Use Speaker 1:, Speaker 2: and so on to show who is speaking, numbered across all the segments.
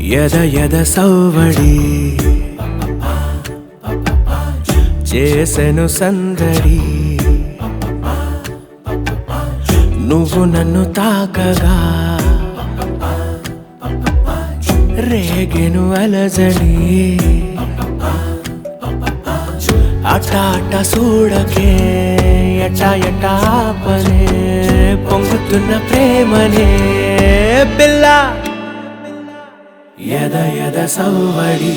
Speaker 1: యద యద సౌవడి చేసెను సందడి నువ్వు నన్ను తాకగా రేగెను అలజడి అట అట చూడకే ఎట ఎట ఆపనే పొంగుతున్న ప్రేమనే పిల్ల యద యద సౌవడి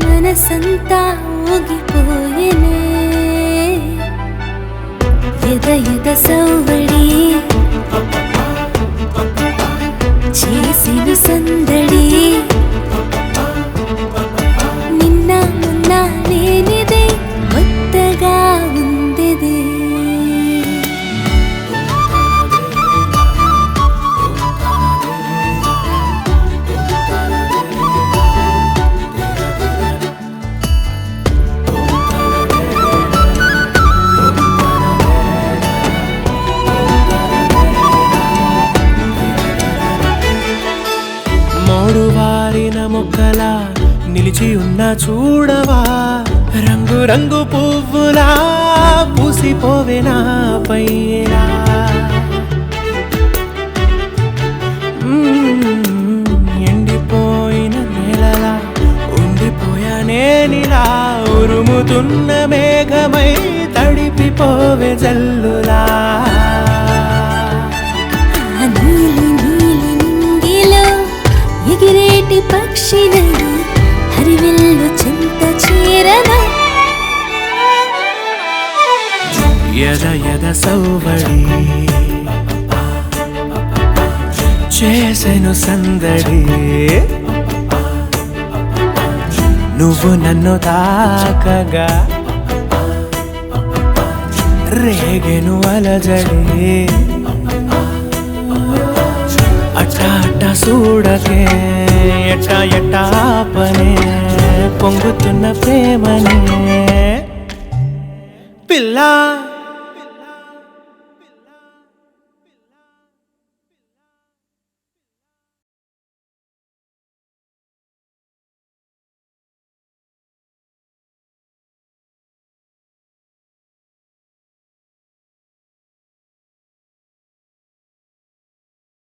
Speaker 2: మనసంతా ఊగిపోయేనే ఎద ఎద సౌవడి చేసిన సందడి నిన్న మొన్న లేనిదే కొత్తగా ఉందిది
Speaker 1: వారిన మొక్కలా నిలిచి ఉన్న చూడవా రంగు రంగు పువ్వులా పూసిపోవేనా పైనా ఎండిపోయిన నేలలా ఉండిపోయా నేనిలా ఉరుముతున్న మేఘమై తడిపిపోవే జల్లులా
Speaker 2: ఎగిరేటి పక్షినని హరివిల్లు చింత చీరన
Speaker 1: యద యద సౌవడి చేసెను సందడి నువ్వు నన్ను తాకగా రేగెను అలజడి అట్ట అట్ట చూడకే ఎట్ట ఎట్ట ఆపనే పొంగుతున్న ప్రేమనే పిల్ల